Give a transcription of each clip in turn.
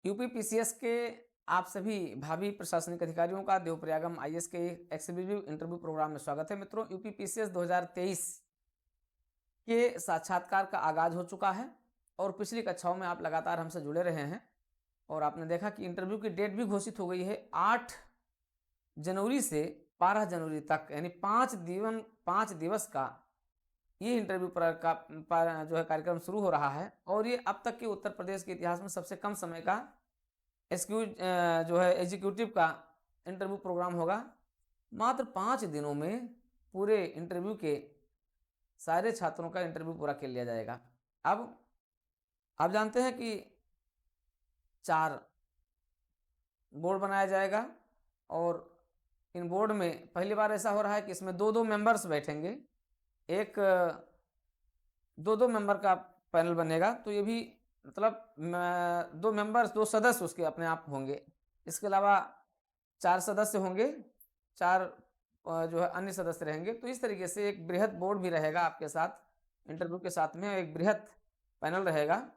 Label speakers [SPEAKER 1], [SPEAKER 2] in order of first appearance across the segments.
[SPEAKER 1] UP PCS के आप सभी भावी प्रशासनिक अधिकारियों का देवप्रयागम आईएएस के एक्सक्लूसिव इंटरव्यू प्रोग्राम में स्वागत है। मित्रों, यूपी पीसीएस 2023 के साक्षात्कार का आगाज हो चुका है और पिछली कक्षाओं में आप लगातार हमसे जुड़े रहे हैं और आपने देखा कि इंटरव्यू की डेट भी घोषित हो गई है। 8 जनवरी से 12 जनवरी तक यानी 5 दिवस का ये इंटरव्यू पर जो है कार्यक्रम शुरू हो रहा है और ये अब तक के उत्तर प्रदेश के इतिहास में सबसे कम समय का जो है एग्जीक्यूटिव का इंटरव्यू प्रोग्राम होगा। मात्र 5 दिनों में पूरे इंटरव्यू के सारे छात्रों का इंटरव्यू पूरा कर लिया जाएगा। अब आप जानते हैं कि 4 बोर्ड बनाया जाएगा और इन बोर्ड में पहली बार ऐसा हो रहा है कि इसमें 2-2 मेंबर्स बैठेंगे। एक 2-2 मेंबर का पैनल बनेगा, तो ये भी मतलब 2 मेंबर्स 2 सदस्य उसके अपने आप होंगे। इसके अलावा 4 सदस्य होंगे, 4 जो है अन्य सदस्य रहेंगे। तो इस तरीके से एक बृहद बोर्ड भी रहेगा आपके साथ इंटरव्यू के साथ में, एक बृहद पैनल रहेगा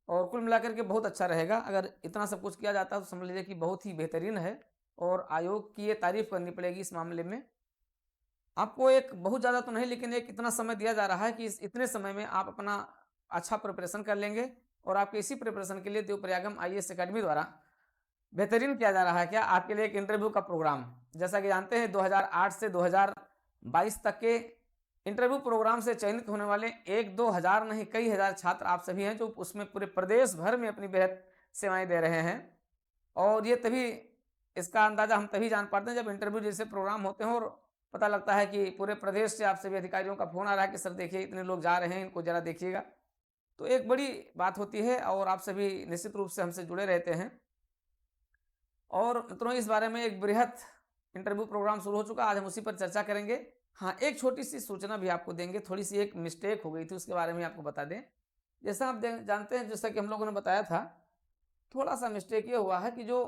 [SPEAKER 1] और कुल मिलाकर के बहुत अच्छा रहेगा। अगर इतना सब कुछ किया जाता है तो समझ लीजिए कि बहुत ही बेहतरीन है और आयोग की ये तारीफ करनी पड़ेगी इस मामले में। आपको एक बहुत ज़्यादा तो नहीं लेकिन एक इतना समय दिया जा रहा है कि इस इतने समय में आप अपना अच्छा प्रिपरेशन कर लेंगे और आपके इसी प्रिपरेशन के लिए देवप्रयागम आईएएस अकेडमी द्वारा बेहतरीन किया जा रहा है क्या आपके लिए एक इंटरव्यू का प्रोग्राम। जैसा कि जानते हैं 2008 से 2022 तक के इंटरव्यू प्रोग्राम से चयनित होने वाले 1-2 हज़ार नहीं कई हज़ार छात्र आप सभी हैं जो उसमें पूरे प्रदेश भर में अपनी बेहद सेवाएं दे रहे हैं। और ये तभी इसका अंदाज़ा हम तभी जान पाते हैं जब इंटरव्यू जैसे प्रोग्राम होते हैं और पता लगता है कि पूरे प्रदेश से आप सभी अधिकारियों का फ़ोन आ रहा है कि सर देखिए इतने लोग जा रहे हैं, इनको ज़रा देखिएगा। तो एक बड़ी बात होती है और आप सभी निश्चित रूप से हमसे जुड़े रहते हैं। और मित्रों, इस बारे में एक बृहद इंटरव्यू प्रोग्राम शुरू हो चुका, आज हम उसी पर चर्चा करेंगे। हाँ, एक छोटी सी सूचना भी आपको देंगे, थोड़ी सी एक मिस्टेक हो गई थी उसके बारे में आपको बता दें। जैसा आप जानते हैं, जैसा कि हम लोगों ने बताया था, थोड़ा सा मिस्टेक ये हुआ है कि जो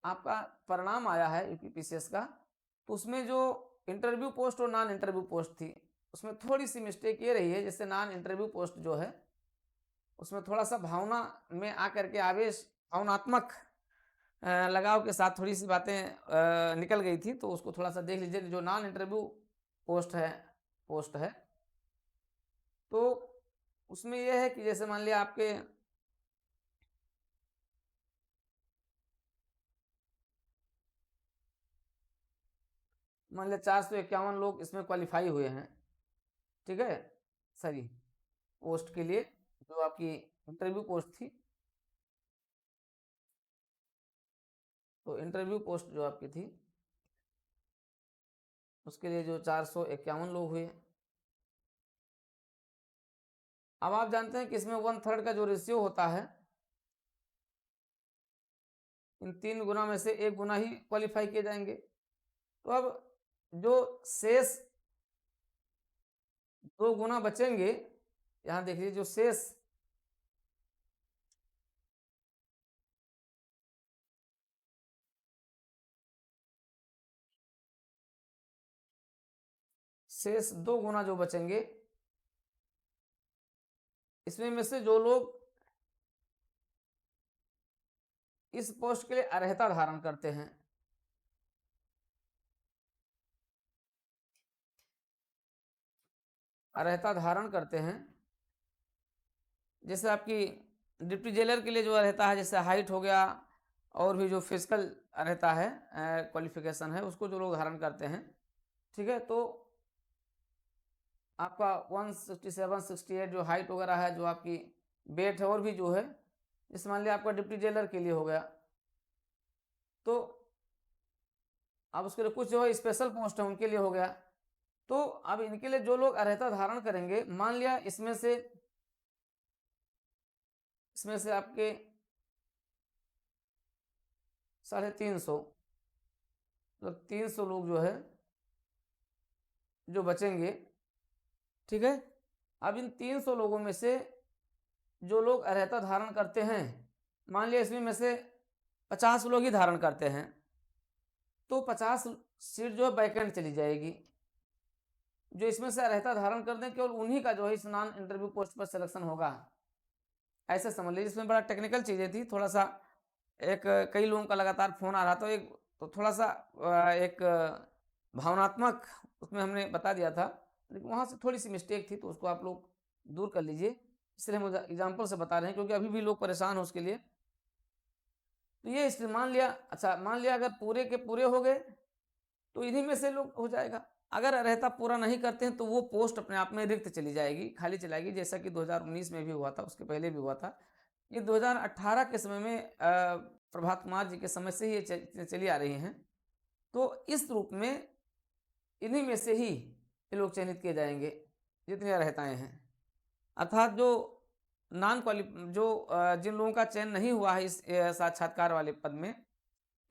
[SPEAKER 1] आपका परिणाम आया है यूपी पीसीएस का, तो उसमें जो इंटरव्यू पोस्ट और नॉन इंटरव्यू पोस्ट थी उसमें थोड़ी सी मिस्टेक ये रही है। जैसे नॉन इंटरव्यू पोस्ट जो है उसमें थोड़ा सा भावना में आकर के आवेश, भावनात्मक लगाव के साथ थोड़ी सी बातें निकल गई थी, तो उसको थोड़ा सा देख लीजिए। जो नॉन इंटरव्यू पोस्ट है तो उसमें यह है कि जैसे मान लिया आपके मान लिया 451 लोग इसमें क्वालिफाई हुए हैं, ठीक है, सही पोस्ट के लिए जो आपकी इंटरव्यू पोस्ट थी। तो इंटरव्यू पोस्ट जो आपकी थी उसके लिए जो 451 लोग हुए। अब आप जानते हैं कि इसमें 1/3 का जो रेशियो होता है, इन 3 गुना में से 1 गुना ही क्वालिफाई किए जाएंगे। तो अब जो शेष 2 गुना बचेंगे, यहाँ देखिए जो शेष 2 गुना जो बचेंगे, इसमें में से जो लोग इस पोस्ट के लिए अर्हता धारण करते हैं, अर्हता धारण करते हैं, जैसे आपकी डिप्टी जेलर के लिए जो रहता है, जैसे हाइट हो गया और भी जो फिजिकल रहता है क्वालिफिकेशन है, उसको जो लोग धारण करते हैं, ठीक है, तो आपका 167 68 जो हाइट वगैरह है, जो आपकी वेट है, और भी जो है, जैसे मान लिया आपका डिप्टी जेलर के लिए हो गया, तो अब उसके लिए कुछ जो है स्पेशल पोस्ट है उनके लिए हो गया। तो अब इनके लिए जो लोग अर्हता धारण करेंगे, मान लिया इसमें से आपके 350 मतलब 300 लोग जो है जो बचेंगे, ठीक है। अब इन 300 लोगों में से जो लोग अर्हता धारण करते हैं, मान लिया इसमें में से 50 लोग ही धारण करते हैं, तो 50 सीट जो है वैकेंट चली जाएगी। जो इसमें से अर्हता धारण कर दें केवल उन्हीं का जो है इस नॉन इंटरव्यू पोस्ट पर सिलेक्शन होगा, ऐसे समझ लीजिए। इसमें बड़ा टेक्निकल चीज़ें थी, थोड़ा सा एक कई लोगों का लगातार फ़ोन आ रहा था, तो थोड़ा-सा एक भावनात्मक उसमें हमने बता दिया था, लेकिन वहाँ से थोड़ी-सी मिस्टेक थी, तो उसको आप लोग दूर कर लीजिए। इसलिए हम एग्ज़ाम्पल से बता रहे हैं, क्योंकि अभी भी लोग परेशान हैं उसके लिए। तो ये इसलिए मान लिया, अच्छा मान लिया अगर पूरे के पूरे हो गए, तो इन्हीं में से लोग हो जाएगा। अगर अर्हता पूरा नहीं करते हैं, तो वो पोस्ट अपने आप में रिक्त चली जाएगी, खाली चलाएगी, जैसा कि 2019 में भी हुआ था, उसके पहले भी हुआ था। ये 2018 के समय में प्रभात कुमार जी के समय से ही ये चली आ रही हैं। तो इस रूप में इन्हीं में से ही ये लोग चयनित किए जाएँगे, जितनी अर्हताएँ हैं। अर्थात जो नॉन क्वालि जो जिन लोगों का चयन नहीं हुआ है इस साक्षात्कार वाले पद में,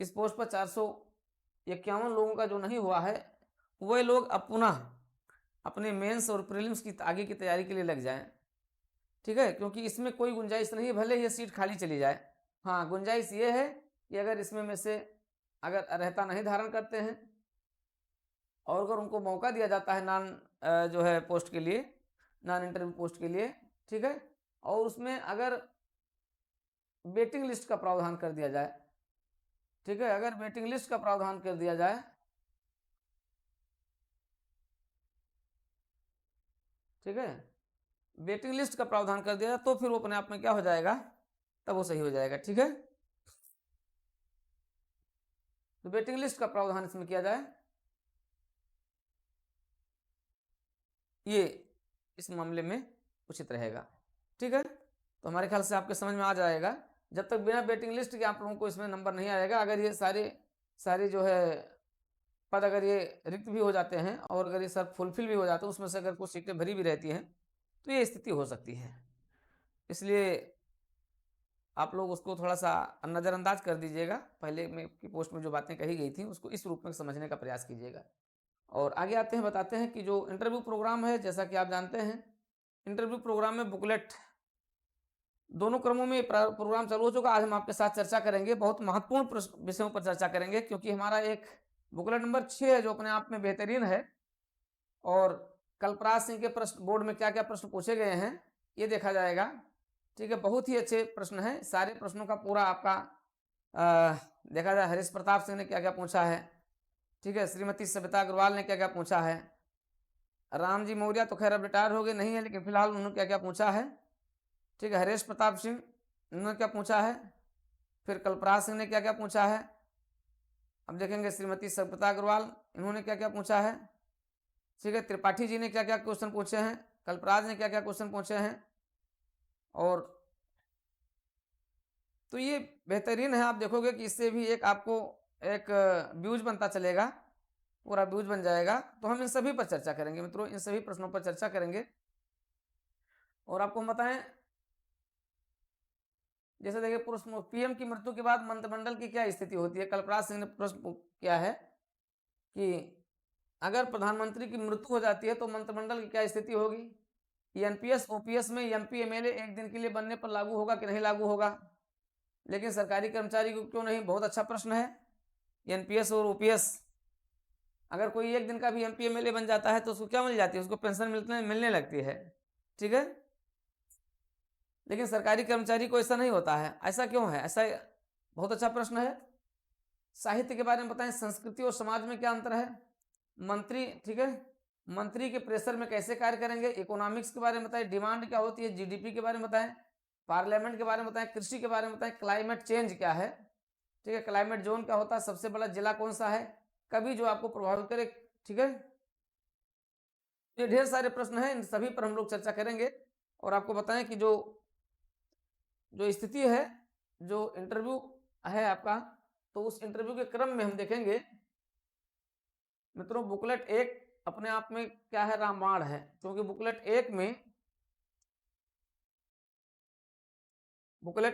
[SPEAKER 1] इस पोस्ट पर 451 लोगों का जो नहीं हुआ है, वे लोग अब पुनः अपने मेंस और प्रीलिम्स की आगे की तैयारी के लिए लग जाएँ। ठीक है? क्योंकि इसमें कोई गुंजाइश नहीं है, भले ये सीट खाली चली जाए। हाँ, गुंजाइश ये है कि अगर इसमें में से अगर अर्हता नहीं धारण करते हैं और अगर उनको मौका दिया जाता है जो है पोस्ट के लिए, नॉन इंटरव्यू पोस्ट के लिए, ठीक है? और उसमें अगर वेटिंग लिस्ट का प्रावधान कर दिया जाए, ठीक है? अगर वेटिंग लिस्ट का प्रावधान कर दिया जाए, ठीक है? वेटिंग लिस्ट का प्रावधान कर दिया जाए, तो फिर वो अपने आप में क्या हो जाएगा, तब वो सही हो जाएगा, ठीक है? तो वेटिंग लिस्ट का प्रावधान इसमें किया जाए, ये इस मामले में उचित रहेगा, ठीक है? तो हमारे ख्याल से आपके समझ में आ जाएगा। जब तक बिना वेटिंग लिस्ट के आप लोगों को इसमें नंबर नहीं आएगा, अगर ये सारे जो है पद अगर ये रिक्त भी हो जाते हैं और अगर ये सब फुलफिल भी हो जाते हैं, उसमें से अगर कुछ सीटें भरी भी रहती हैं, तो ये स्थिति हो सकती है। इसलिए आप लोग उसको थोड़ा-सा नज़रअंदाज कर दीजिएगा। पहले में की पोस्ट में जो बातें कही गई थी, उसको इस रूप में समझने का प्रयास कीजिएगा। और आगे आते हैं, बताते हैं कि जो इंटरव्यू प्रोग्राम है, जैसा कि आप जानते हैं, इंटरव्यू प्रोग्राम में बुकलेट दोनों क्रमों में प्रोग्राम चालू हो चुका। आज हम आपके साथ चर्चा करेंगे, बहुत महत्वपूर्ण विषयों पर चर्चा करेंगे, क्योंकि हमारा एक बुकलेट नंबर 6 है, जो अपने आप में बेहतरीन है। और कल्पराज सिंह के प्रश्न बोर्ड में क्या-क्या प्रश्न पूछे गए हैं, ये देखा जाएगा। ठीक है, बहुत ही अच्छे प्रश्न हैं। सारे प्रश्नों का पूरा आपका देखा जाए, हरीश प्रताप सिंह ने क्या-क्या पूछा है, ठीक है, श्रीमती सविता अग्रवाल ने क्या-क्या पूछा है, राम जी मौर्य तो खैर अब रिटायर हो गए नहीं है, लेकिन फिलहाल उन्होंने क्या-क्या पूछा है, ठीक है, हरीश प्रताप सिंह उन्होंने क्या पूछा है, फिर कल्पराज सिंह ने क्या-क्या पूछा है, अब देखेंगे श्रीमती सविता अग्रवाल इन्होंने क्या-क्या पूछा है, ठीक है, त्रिपाठी जी ने क्या-क्या क्वेश्चन पूछे हैं, कल्पराज ने क्या-क्या क्वेश्चन पूछे हैं। और तो ये बेहतरीन है, आप देखोगे कि इससे भी एक आपको एक व्यूज बनता चलेगा, पूरा व्यूज बन जाएगा। तो हम इन सभी पर चर्चा करेंगे मित्रों, इन सभी प्रश्नों पर चर्चा करेंगे। और आपको हम बताएं, जैसे देखिए, प्रश्न पीएम की मृत्यु के बाद मंत्रिमंडल की क्या स्थिति होती है। कल्पराज सिंह ने प्रश्न किया है कि अगर प्रधानमंत्री की मृत्यु हो जाती है तो मंत्रिमंडल की क्या स्थिति होगी। एनपीएस ओपीएस में एमपी एमएलए एक दिन के लिए बनने पर लागू होगा कि नहीं लागू होगा, लेकिन सरकारी कर्मचारी को क्यों नहीं। बहुत अच्छा प्रश्न है। एनपीएस और ओपीएस, अगर कोई एक दिन का भी एमपी एमएलए बन जाता है तो उसको क्या मिल जाती है, उसको पेंशन मिलने लगती है, ठीक है। लेकिन सरकारी कर्मचारी को ऐसा नहीं होता है, ऐसा क्यों है, ऐसा बहुत अच्छा प्रश्न है। साहित्य के बारे में बताएं, संस्कृति और समाज में क्या अंतर है। मंत्री, ठीक है, मंत्री के प्रेशर में कैसे कार्य करेंगे। इकोनॉमिक्स के बारे में बताएं, डिमांड क्या होती है, जीडीपी के बारे में बताएं, पार्लियामेंट के बारे में बताएं, कृषि के बारे में बताएं, क्लाइमेट चेंज क्या है, ठीक है, क्लाइमेट जोन क्या होता है, सबसे बड़ा जिला कौन सा है, कभी जो आपको प्रभावित करे, ठीक है। ये ढेर सारे प्रश्न हैं, इन सभी पर हम लोग चर्चा करेंगे। और आपको बताएं कि जो जो स्थिति है, जो इंटरव्यू है आपका, तो उस इंटरव्यू के क्रम में हम देखेंगे मित्रों, बुकलेट एक अपने आप में क्या है, रामबाण है। क्योंकि बुकलेट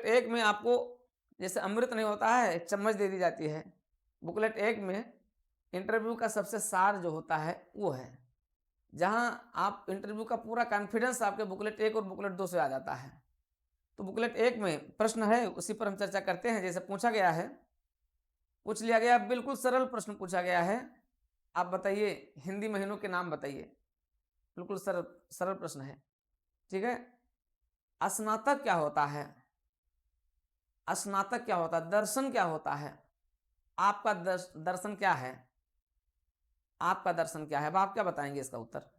[SPEAKER 1] एक में आपको जैसे अमृत नहीं होता है, एक चम्मच दे दी जाती है। बुकलेट एक में इंटरव्यू का सबसे सार जो होता है वो है, जहां आप इंटरव्यू का पूरा कॉन्फिडेंस आपके बुकलेट एक और बुकलेट दो से आ जाता है। तो बुकलेट एक में प्रश्न है, उसी पर हम चर्चा करते हैं। जैसे पूछा गया है, पूछ लिया गया, बिल्कुल सरल प्रश्न पूछा गया है, आप बताइए हिंदी महीनों के नाम बताइए। बिल्कुल सरल सरल प्रश्न है, ठीक है। स्नातक क्या होता है, स्नातक क्या होता है, दर्शन क्या होता है, आपका दर्शन क्या है, आपका दर्शन क्या है, अब आप क्या बताएंगे इसका उत्तर।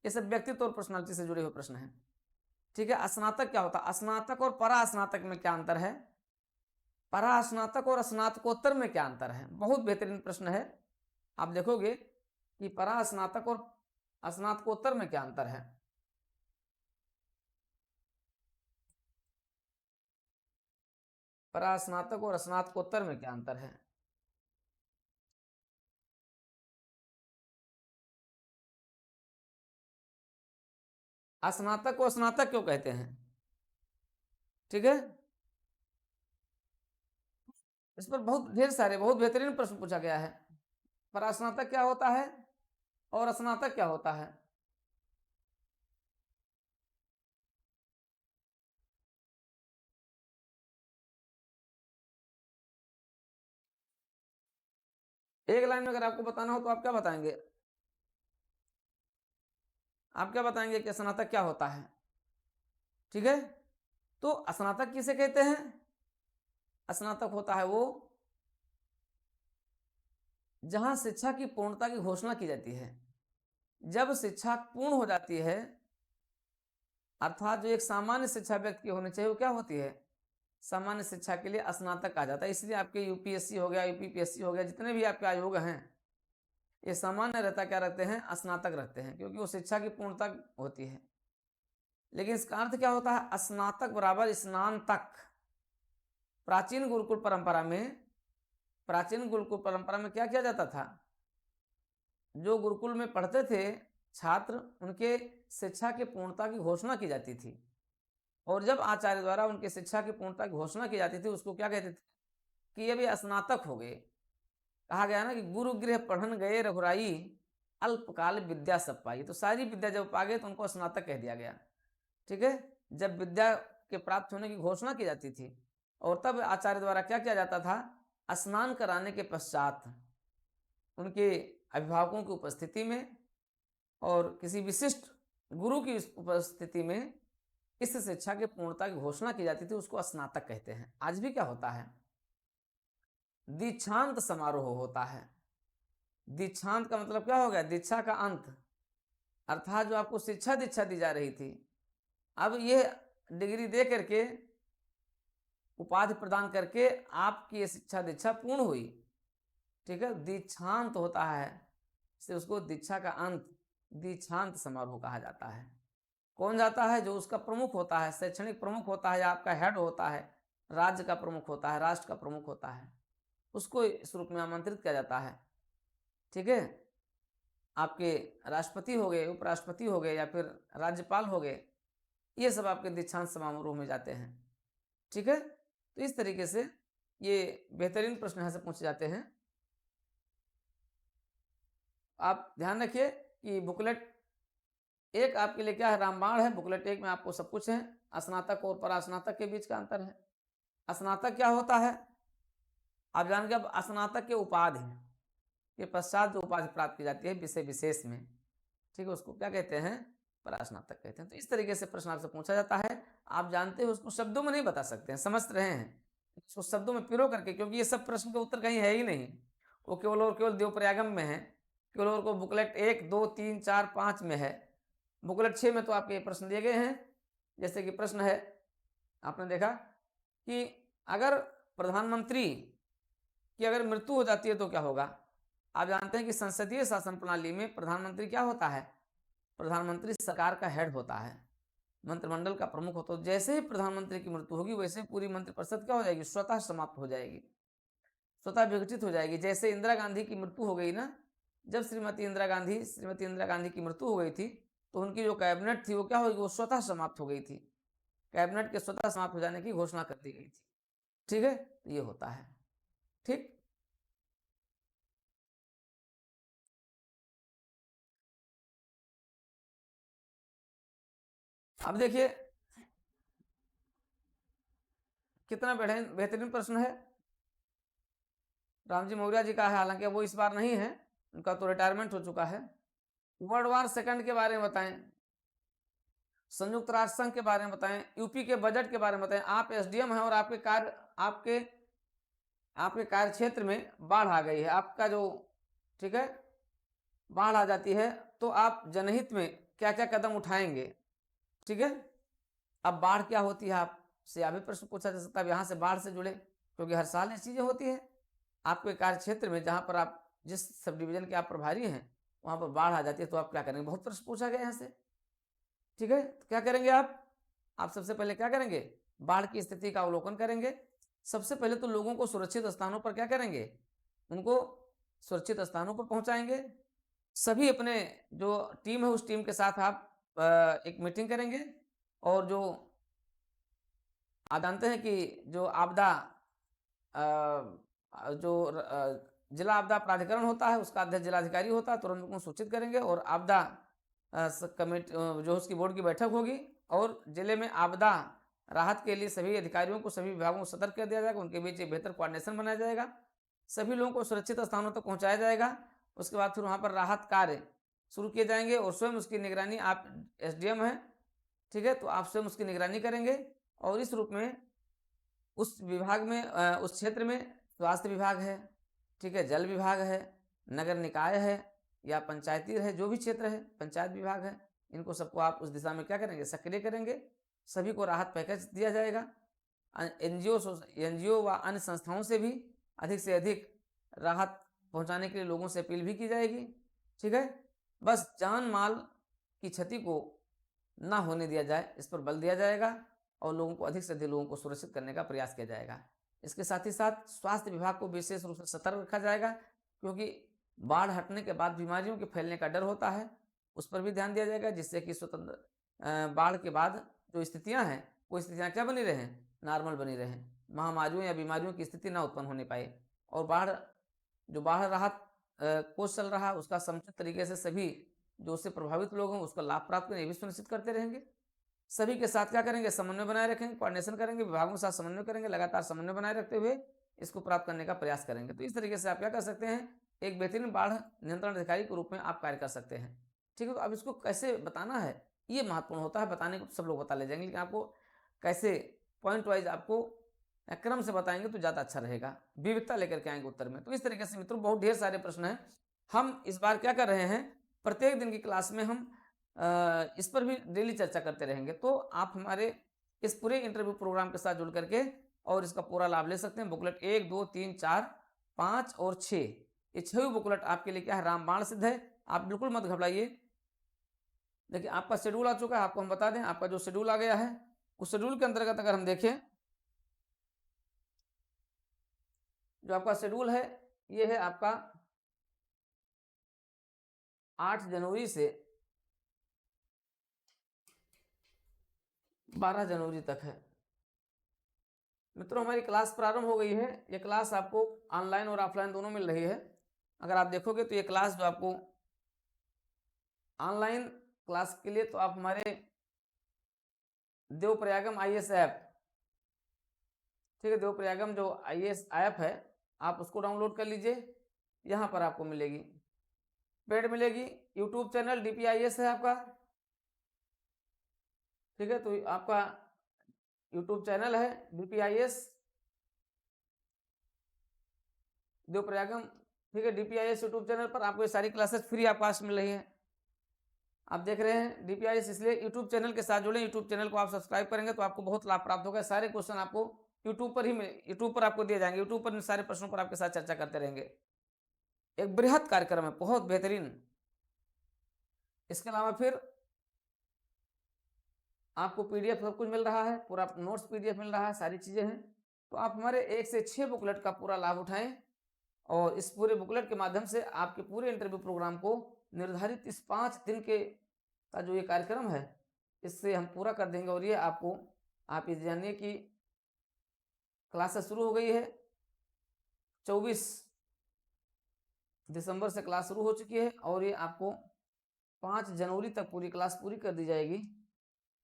[SPEAKER 1] ये सब व्यक्तित्व और पर्सनालिटी से जुड़े हुए प्रश्न हैं। ठीक है, स्नातक क्या होता है, स्नातक और परास्नातक में क्या अंतर है, परास्नातक और स्नातकोत्तर में क्या अंतर है, बहुत बेहतरीन प्रश्न है। आप देखोगे कि परास्नातक और स्नातकोत्तर में क्या अंतर है। परास्नातक और स्नातकोत्तर में क्या अंतर है। स्नातक को स्नातक क्यों कहते हैं, ठीक है, इस पर बहुत ढेर सारे बहुत बेहतरीन प्रश्न पूछा गया है। परास्नातक क्या होता है और स्नातक क्या होता है। एक लाइन में अगर आपको बताना हो तो आप क्या बताएंगे, आप क्या बताएंगे कि स्नातक क्या होता है। ठीक है, तो स्नातक किसे कहते हैं, स्नातक होता है वो जहां शिक्षा की पूर्णता की घोषणा की जाती है। जब शिक्षा पूर्ण हो जाती है, अर्थात जो एक सामान्य शिक्षा व्यक्ति की होनी चाहिए वो क्या होती है, सामान्य शिक्षा के लिए स्नातक आ जाता है। इसलिए आपके यूपीएससी हो गया, यूपीपीएससी हो गया, जितने भी आपके आयोग हैं, ये सामान्य रहता क्या रखते हैं, स्नातक रखते हैं, क्योंकि वो शिक्षा की पूर्णता होती है। लेकिन इसका अर्थ क्या होता है, स्नातक बराबर स्नान तक। प्राचीन गुरुकुल परंपरा में, प्राचीन गुरुकुल परंपरा में क्या किया जाता था, जो गुरुकुल में पढ़ते थे छात्र, उनके शिक्षा की पूर्णता की घोषणा की जाती थी। और जब आचार्य द्वारा उनकी शिक्षा की पूर्णता की घोषणा की जाती थी, उसको क्या कहते थे कि ये भी स्नातक हो गए। कहा गया ना कि गुरु गृह पढ़न गए रघुराई, अल्पकाल विद्या सब पाई। तो सारी विद्या जब पा गए तो उनको स्नातक कह दिया गया। ठीक है, जब विद्या के प्राप्त होने की घोषणा की जाती थी, और तब आचार्य द्वारा क्या किया जाता था, स्नान कराने के पश्चात उनके अभिभावकों की उपस्थिति में और किसी विशिष्ट गुरु की उपस्थिति में इस शिक्षा की पूर्णता की घोषणा की जाती थी, उसको स्नातक कहते हैं। आज भी क्या होता है, दीक्षांत समारोह होता है। दीक्षांत का मतलब क्या हो गया, दीक्षा का अंत, अर्थात जो आपको शिक्षा दीक्षा दी जा रही थी, अब ये डिग्री दे करके, उपाधि प्रदान करके आपकी ये शिक्षा दीक्षा पूर्ण हुई। ठीक है, दीक्षांत होता है, इसलिए उसको दीक्षा का अंत, दीक्षांत समारोह कहा जाता है। कौन जाता है, जो उसका प्रमुख होता है, शैक्षणिक प्रमुख होता है, या आपका हेड होता है, राज्य का प्रमुख होता है, राष्ट्र का प्रमुख होता है, उसको इस रूप में आमंत्रित किया जाता है। ठीक है, आपके राष्ट्रपति हो गए, उपराष्ट्रपति हो गए, या फिर राज्यपाल हो गए, ये सब आपके दीक्षांत समारोह में जाते हैं। ठीक है, तो इस तरीके से ये बेहतरीन प्रश्न यहाँ से पूछे जाते हैं। आप ध्यान रखिए कि बुकलेट एक आपके लिए क्या है, रामबाण है। बुकलेट एक में आपको सब कुछ है। स्नातक और परास्नातक के बीच का अंतर है। स्नातक क्या होता है, आप जानेंगे। अब स्नातक के उपाधि के पश्चात जो उपाधि प्राप्त की जाती है विषय विशेष में, ठीक है, उसको क्या कहते हैं, परास्नातक कहते हैं। तो इस तरीके से प्रश्न आपसे पूछा जाता है। आप जानते हो, उसको शब्दों में नहीं बता सकते हैं, समझ रहे हैं, उसको शब्दों में पिरो करके, क्योंकि ये सब प्रश्न के उत्तर कहीं है ही नहीं, वो केवल और केवल देवप्रयागम में है, केवल और को बुकलेट 1, 2, 3, 4, 5 में है। बुकलेट 6 में तो आपके प्रश्न दिए गए हैं। जैसे कि प्रश्न है, आपने देखा कि अगर प्रधानमंत्री की अगर मृत्यु हो जाती है तो क्या होगा। आप जानते हैं कि संसदीय शासन प्रणाली में प्रधानमंत्री क्या होता है, प्रधानमंत्री सरकार का हेड होता है, मंत्रिमंडल का प्रमुख होता है। जैसे ही प्रधानमंत्री की मृत्यु होगी, वैसे ही पूरी मंत्रिपरिषद क्या हो जाएगी, स्वतः समाप्त हो जाएगी, स्वतः विघटित हो जाएगी। जैसे इंदिरा गांधी की मृत्यु हो गई ना, जब श्रीमती इंदिरा गांधी की मृत्यु हो गई थी, तो उनकी जो कैबिनेट थी वो क्या होगी, वो स्वतः समाप्त हो गई थी। कैबिनेट के स्वतः समाप्त हो जाने की घोषणा कर दी गई थी। ठीक है, तो ये होता है। ठीक, अब देखिए कितना बेहतरीन प्रश्न है। रामजी मौर्य जी का है, हालांकि वो इस बार नहीं है, उनका तो रिटायरमेंट हो चुका है। वर्ल्ड वार सेकंड के बारे में बताएं। संयुक्त राष्ट्र संघ के बारे में बताएं, यूपी के बजट के बारे में बताएं। आप एसडीएम हैं और आपके कार्य क्षेत्र में बाढ़ आ गई है, आपका जो, ठीक है, बाढ़ आ जाती है, तो आप जनहित में क्या क्या कदम उठाएंगे, ठीक है। अब बाढ़ क्या होती है आपसे अभी प्रश्न पूछा जा सकता है यहाँ से, बाढ़ से जुड़े, क्योंकि हर साल ऐसी चीजें होती है आपके कार्य क्षेत्र में, जहां पर आप जिस सब डिवीजन के आप प्रभारी हैं वहां पर बाढ़ आ जाती है, तो आप क्या करेंगे, बहुत प्रश्न पूछा गया यहाँ से, ठीक है। तो क्या करेंगे आप सबसे पहले क्या करेंगे, बाढ़ की स्थिति का अवलोकन करेंगे। सबसे पहले तो लोगों को सुरक्षित स्थानों पर क्या करेंगे, उनको सुरक्षित स्थानों पर पहुंचाएंगे। सभी अपने जो टीम है उस टीम के साथ आप एक मीटिंग करेंगे, और जो आप जानते हैं कि जो आपदा जो जिला आपदा प्राधिकरण होता है उसका अध्यक्ष जिलाधिकारी होता है, तुरंत उनको सूचित करेंगे, और आपदा कमेटी जो उसकी बोर्ड की बैठक होगी, और जिले में आपदा राहत के लिए सभी अधिकारियों को, सभी विभागों को सतर्क कर दिया जाएगा, उनके बीच एक बेहतर कोऑर्डिनेशन बनाया जाएगा, सभी लोगों को सुरक्षित स्थानों तक पहुंचाया जाएगा। उसके बाद फिर वहां पर राहत कार्य शुरू किए जाएंगे, और स्वयं उसकी निगरानी, आप एसडीएम हैं, ठीक है, तो आप स्वयं उसकी निगरानी करेंगे। और इस रूप में उस विभाग में उस क्षेत्र में स्वास्थ्य विभाग है, ठीक है, जल विभाग है, नगर निकाय है, या पंचायती है, जो भी क्षेत्र है, पंचायत विभाग है, इनको सबको आप उस दिशा में क्या करेंगे, सक्रिय करेंगे। सभी को राहत पैकेज दिया जाएगा। एनजीओ व अन्य संस्थाओं से भी अधिक से अधिक राहत पहुंचाने के लिए लोगों से अपील भी की जाएगी, ठीक है। बस जान माल की क्षति को ना होने दिया जाए, इस पर बल दिया जाएगा, और लोगों को अधिक से अधिक लोगों को सुरक्षित करने का प्रयास किया जाएगा। इसके साथ ही साथ स्वास्थ्य विभाग को विशेष रूप से सतर्क रखा जाएगा, क्योंकि बाढ़ हटने के बाद बीमारियों के फैलने का डर होता है, उस पर भी ध्यान दिया जाएगा, जिससे कि स्वतंत्र बाढ़ के बाद जो स्थितियां हैं वो स्थितियां क्या बनी रहें, नॉर्मल बनी रहें, महामारियों या बीमारियों की स्थिति ना उत्पन्न होने पाए। और बाढ़ राहत कोष चल रहा है उसका समुचित तरीके से सभी जो उससे प्रभावित लोग हैं उसका लाभ प्राप्त करने, ये भी सुनिश्चित करते रहेंगे। सभी के साथ क्या करेंगे, समन्वय बनाए रखेंगे, कोऑर्डिनेशन करेंगे, विभागों के साथ समन्वय करेंगे, लगातार समन्वय बनाए रखते हुए इसको प्राप्त करने का प्रयास करेंगे। तो इस तरीके से आप क्या कर सकते हैं, एक बेहतरीन बाढ़ नियंत्रण अधिकारी के रूप में आप कार्य कर सकते हैं, ठीक है। तो अब इसको कैसे बताना है ये महत्वपूर्ण होता है, बताने को सब लोग बता ले जाएंगे, लेकिन आपको कैसे पॉइंट वाइज आपको क्रम से बताएंगे तो ज़्यादा अच्छा रहेगा, विविधता लेकर के आएंगे उत्तर में। तो इस तरीके से मित्रों बहुत ढेर सारे प्रश्न हैं। हम इस बार क्या कर रहे हैं, प्रत्येक दिन की क्लास में हम इस पर भी डेली चर्चा करते रहेंगे। तो आप हमारे इस पूरे इंटरव्यू प्रोग्राम के साथ जुड़ करके और इसका पूरा लाभ ले सकते हैं। बुकलेट 1, 2, 3, 4, 5 और 6, ये 6 बुकलेट आपके लिए क्या है, रामबाण सिद्ध है। आप बिल्कुल मत घबराइए। देखिए आपका शेड्यूल आ चुका है, आपको हम बता दें आपका जो शेड्यूल आ गया है उस शेड्यूल के अंतर्गत अगर हम देखें, जो आपका शेड्यूल है ये है आपका 8 जनवरी से 12 जनवरी तक है। मित्रों हमारी क्लास प्रारंभ हो गई है। ये क्लास आपको ऑनलाइन और ऑफलाइन दोनों मिल रही है। अगर आप देखोगे तो ये क्लास जो आपको ऑनलाइन क्लास के लिए तो आप हमारे देवप्रयागम आईएएस ऐप, ठीक है, देवप्रयागम जो आईएएस ऐप है आप उसको डाउनलोड कर लीजिए। यहाँ पर आपको मिलेगी, पेड मिलेगी। यूट्यूब चैनल डीपीआईएस है आपका, ठीक है, तो आपका यूट्यूब चैनल है डीपीआईएस देवप्रयागम, ठीक है। डीपीआईएस यूट्यूब चैनल पर आपको ये सारी क्लासेस फ्री ऑफ कॉस्ट मिल रही हैं। आप देख रहे हैं डीपीआईएस, इसलिए यूट्यूब चैनल के साथ जुड़े। यूट्यूब चैनल को आप सब्सक्राइब करेंगे तो आपको बहुत लाभ प्राप्त होगा। सारे क्वेश्चन आपको यूट्यूब पर आपको दिए जाएंगे। यूट्यूब पर सारे प्रश्नों पर आपके साथ चर्चा करते रहेंगे। एक बृहद कार्यक्रम है, बहुत बेहतरीन। इसके अलावा फिर आपको पीडीएफ सब कुछ मिल रहा है, पूरा नोट्स पीडीएफ मिल रहा है, सारी चीजें हैं। तो आप हमारे 1 से 6 बुकलेट का पूरा लाभ उठाएं और इस पूरे बुकलेट के माध्यम से आपके पूरे इंटरव्यू प्रोग्राम को निर्धारित इस 5 दिन के का जो ये कार्यक्रम है इससे हम पूरा कर देंगे। और ये आपको आप ये जानिए कि क्लासेस शुरू हो गई है। 24 दिसंबर से क्लास शुरू हो चुकी है और ये आपको 5 जनवरी तक पूरी क्लास पूरी कर दी जाएगी।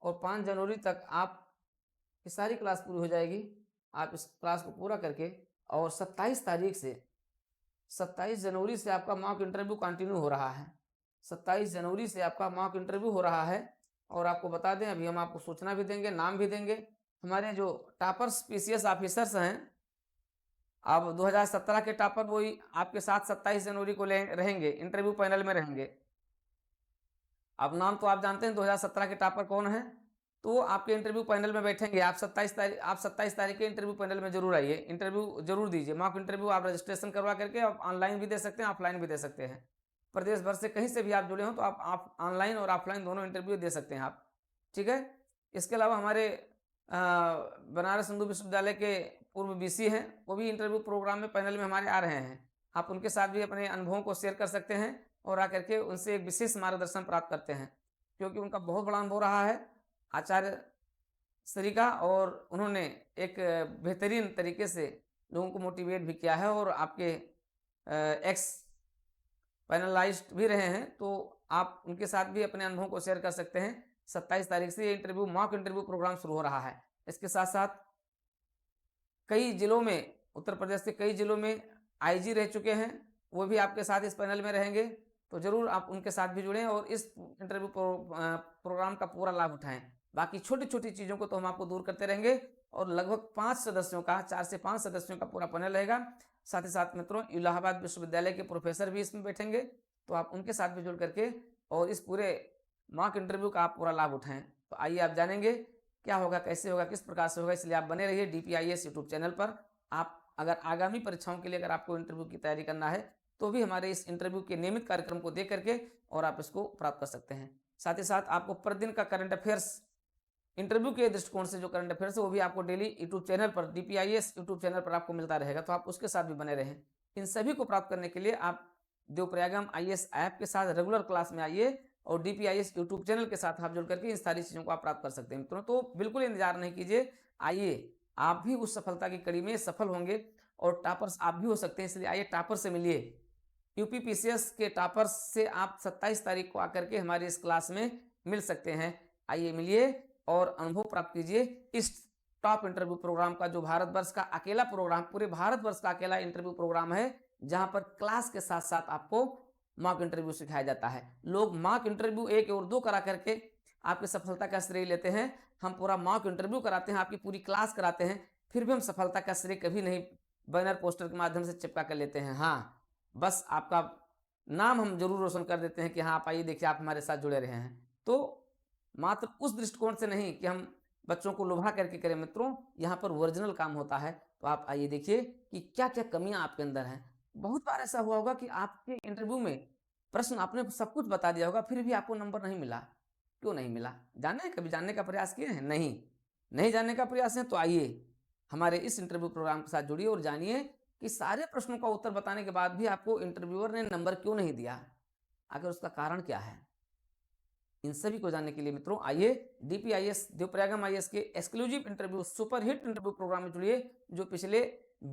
[SPEAKER 1] और 5 जनवरी तक आप की सारी क्लास पूरी हो जाएगी। आप इस क्लास को पूरा करके और 27 तारीख से 27 जनवरी से आपका मॉक इंटरव्यू कंटिन्यू हो रहा है। 27 जनवरी से आपका मॉक इंटरव्यू हो रहा है और आपको बता दें, अभी हम आपको सूचना भी देंगे, नाम भी देंगे। हमारे जो टॉपर्स पीसीएस ऑफिसर्स हैं, अब 2017 के टॉपर वही आपके साथ 27 जनवरी को रहेंगे, इंटरव्यू पैनल में रहेंगे। अब नाम तो आप जानते हैं 2017 के टॉपर कौन है, तो आपके इंटरव्यू पैनल में बैठेंगे। आप 27 तारीख के इंटरव्यू पैनल में जरूर आइए, इंटरव्यू जरूर दीजिए। मॉक इंटरव्यू आप रजिस्ट्रेशन करवा करके आप ऑनलाइन भी दे सकते हैं, ऑफलाइन भी दे सकते हैं। प्रदेश भर से कहीं से भी आप जुड़े हो तो आप ऑनलाइन और ऑफलाइन दोनों इंटरव्यू दे सकते हैं आप, ठीक है। इसके अलावा हमारे बनारस हिंदू विश्वविद्यालय के पूर्व बीसी हैं, वो भी इंटरव्यू प्रोग्राम में पैनल में हमारे आ रहे हैं। आप उनके साथ भी अपने अनुभवों को शेयर कर सकते हैं और आकर के उनसे एक विशेष मार्गदर्शन प्राप्त करते हैं, क्योंकि उनका बहुत बड़ा अनुभव रहा है आचार्य श्री का, और उन्होंने एक बेहतरीन तरीके से लोगों को मोटिवेट भी किया है और आपके एक्स पैनलाइज्ड भी रहे हैं, तो आप उनके साथ भी अपने अनुभव को शेयर कर सकते हैं। 27 तारीख से ये इंटरव्यू मॉक इंटरव्यू प्रोग्राम शुरू हो रहा है। इसके साथ साथ कई जिलों में, उत्तर प्रदेश के कई जिलों में आईजी रह चुके हैं, वो भी आपके साथ इस पैनल में रहेंगे, तो जरूर आप उनके साथ भी जुड़ें और इस इंटरव्यू प्रोग्राम का पूरा लाभ उठाएं। बाकी छोटी छोटी चीज़ों को तो हम आपको दूर करते रहेंगे और लगभग 5 सदस्यों का, 4 से 5 सदस्यों का पूरा पैनल रहेगा। साथ ही साथ मित्रों, इलाहाबाद विश्वविद्यालय के प्रोफेसर भी इसमें बैठेंगे, तो आप उनके साथ भी जुड़ करके और इस पूरे मॉक इंटरव्यू का आप पूरा लाभ उठाएं। तो आइए आप जानेंगे क्या होगा, कैसे होगा, किस प्रकार से होगा। इसलिए आप बने रहिए DPIS यूट्यूब चैनल पर। आप अगर आगामी परीक्षाओं के लिए अगर आपको इंटरव्यू की तैयारी करना है तो भी हमारे इस इंटरव्यू के नियमित कार्यक्रम को देख करके और आप इसको प्राप्त कर सकते हैं। साथ ही साथ आपको प्रतिदिन का करंट अफेयर्स, इंटरव्यू के दृष्टिकोण से जो करंट अफेयर्स है वो भी आपको डेली यूट्यूब चैनल पर, DPIS यूट्यूब चैनल पर आपको मिलता रहेगा, तो आप उसके साथ भी बने रहें। इन सभी को प्राप्त करने के लिए आप देवप्रयागम IAS ऐप के साथ रेगुलर क्लास में आइए और DPIS यूट्यूब चैनल के साथ आप जुड़ करके इन सारी चीज़ों को आप प्राप्त कर सकते हैं मित्रों। तो बिल्कुल इंतजार नहीं कीजिए, आइए, आप भी उस सफलता की कड़ी में सफल होंगे और टॉपर्स आप भी हो सकते हैं। इसलिए आइए, टॉपर से मिलिए। UPPCS के टॉपर्स से आप 27 तारीख को आकर के हमारी इस क्लास में मिल सकते हैं। आइए मिलिए और अनुभव प्राप्त कीजिए इस टॉप इंटरव्यू प्रोग्राम का, जो भारतवर्ष का अकेला प्रोग्राम, पूरे भारतवर्ष का अकेला इंटरव्यू प्रोग्राम है, जहां पर क्लास के साथ साथ आपको मॉक इंटरव्यू सिखाया जाता है। लोग मॉक इंटरव्यू 1 और 2 करा करके आपकी सफलता का श्रेय लेते हैं। हम पूरा मॉक इंटरव्यू कराते हैं, आपकी पूरी क्लास कराते हैं, फिर भी हम सफलता का श्रेय कभी नहीं बैनर पोस्टर के माध्यम से चिपका कर लेते हैं। हाँ, बस आपका नाम हम जरूर रोशन कर देते हैं कि हाँ आप आइए, देखिए आप हमारे साथ जुड़े रहे हैं। तो मात्र उस दृष्टिकोण से नहीं कि हम बच्चों को लुभा करके करें मित्रों, यहाँ पर ओरिजिनल काम होता है। तो आप आइए, देखिए कि क्या क्या कमियां आपके अंदर हैं। बहुत बार ऐसा हुआ होगा कि आपके इंटरव्यू में प्रश्न आपने सब कुछ बता दिया होगा, फिर भी आपको नंबर नहीं मिला। क्यों नहीं मिला? जाने, कभी जानने का प्रयास किए हैं? नहीं जानने का प्रयास है तो आइए हमारे इस इंटरव्यू प्रोग्राम के साथ जुड़िए और जानिए कि सारे प्रश्नों का उत्तर बताने के बाद भी आपको इंटरव्यूअर ने नंबर क्यों नहीं दिया, आखिर उसका कारण क्या है। इन सभी को जानने के लिए मित्रों आइए DPIS देवप्रयागम IAS के exclusive interview, super hit interview programme में जुड़िए, जो पिछले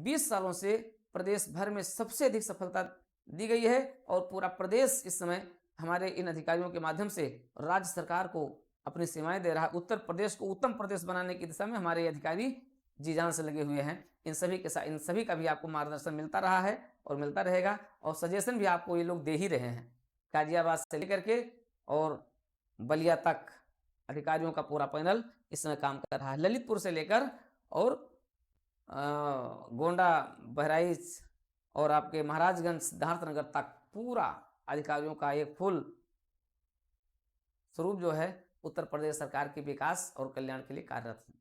[SPEAKER 1] 20 सालों से प्रदेश भर में सबसे अधिक सफलता दी गई है और पूरा प्रदेश इस समय हमारे इन अधिकारियों के माध्यम से राज्य सरकार को अपनी सेवाएं दे रहा है। उत्तर प्रदेश को उत्तम प्रदेश बनाने की दिशा में हमारे अधिकारी जी जान से लगे हुए हैं। इन सभी का भी आपको मार्गदर्शन मिलता रहा है और मिलता रहेगा, और सजेशन भी आपको ये लोग दे ही रहे हैं। गाजियाबाद से लेकर के और बलिया तक अधिकारियों का पूरा पैनल इस समय काम कर रहा है। ललितपुर से लेकर और गोंडा, बहराइच और आपके महाराजगंज, सिद्धार्थनगर तक पूरा अधिकारियों का एक फुल स्वरूप जो है उत्तर प्रदेश सरकार के विकास और कल्याण के लिए कार्यरत है।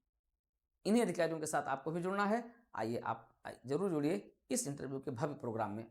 [SPEAKER 1] इन्हीं अधिकारियों के साथ आपको भी जुड़ना है। आइए आप जरूर जुड़िए इस इंटरव्यू के भव्य प्रोग्राम में।